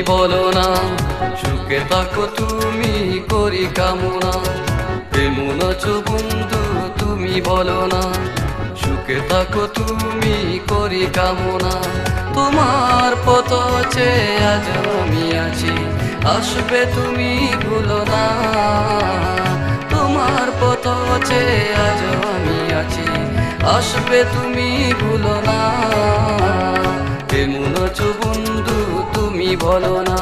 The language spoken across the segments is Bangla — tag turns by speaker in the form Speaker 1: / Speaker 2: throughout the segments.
Speaker 1: বলো না, সুখে থাকো তুমি করি কামনা। কেমন আছো বন্ধু তুমি বলো না, সুখে থাকো তুমি করি কামনা। তোমার পথ চেয়ে আজ আমি আছি, আসবে তুমি ভুলো না। তোমার পথ চেয়ে আজ আমি আছি, আসবে তুমি ভুলো না। কেমন আছো বন্ধু তুমি বলো না,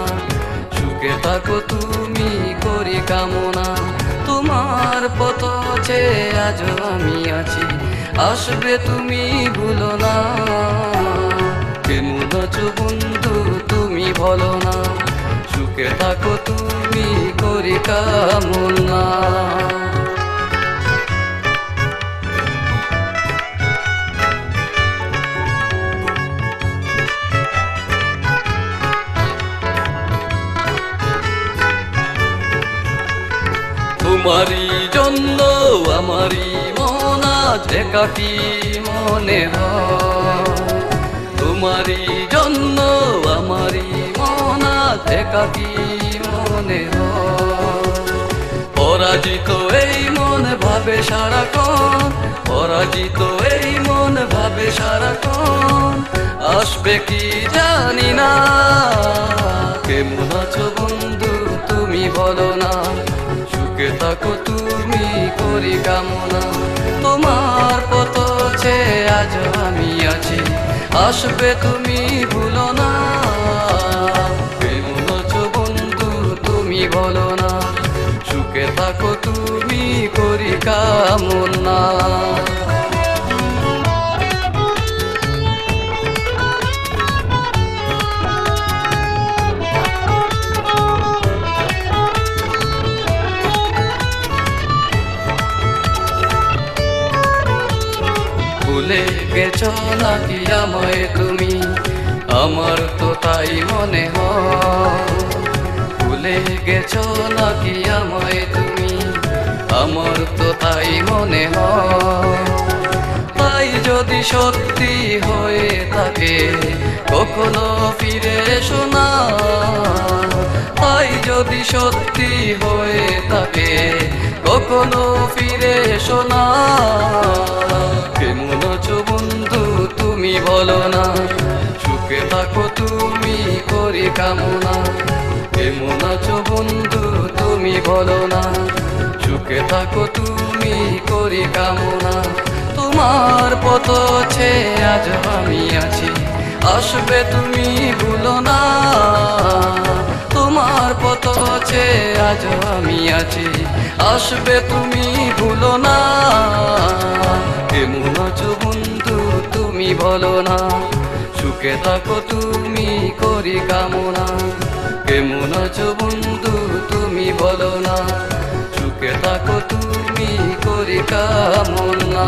Speaker 1: সুখে থাকো তুমি করি কামনা। তোমার পথ চেয়ে আজ আমি আছি, আসবে তুমি ভুলো না। কেমন আছো বন্ধু তুমি বলো না, সুখে থাকো তুমি করি কামনা। তোমারই জন্য আমারই মন আজ একাকী মনে হয়। তোমারই জন্য আমারই মন আজ একাকী মনে হয়। পরাজিত এই মন ভাবে সারাক্ষণ, পরাজিত এই মন ভাবে সারাক্ষণ, আসবে কি জানি না। কেমন আছো বন্ধু তুমি বলো না, সুখে থাকো তুমি করি কামনা। তোমার পথ চেয়ে আজ আমি আছি, আসবে তুমি ভুলো না। কেমন আছো বন্ধু তুমি বলো না, সুখে থাকো তুমি করি কামনা। ভুলে গেছো নাকি আমায় তুমি, আমার তো তাই মনে হয়। ভুলে গেছো নাকি আমায় তুমি, আমার তো তাই মনে হয়। তাই যদি সত্যি হয়ে থাকে কখনো ফিরে এসো না। তাই যদি সত্যি হয়ে থাকে কখনো ফিরে এসো না। কেমন আছো বন্ধু তুমি বলো না, সুখে থাকো তুমি করি কামনা। কেমন আছো বন্ধু তুমি বলো না, সুখে থাকো তুমি করি কামনা। তোমার পথ চেয়ে আজ আমি আছি, আসবে তুমি ভুলো না। তোমার পথ চেয়ে আজ আমি আছি, আসবে তুমি ভুলো না। কেমন আছো বন্ধু তুমি বলো না, সুখে থাকো তুমি করি কামনা। কেমন আছো বন্ধু তুমি বলো না, সুখে থাকো তুমি করি কামনা।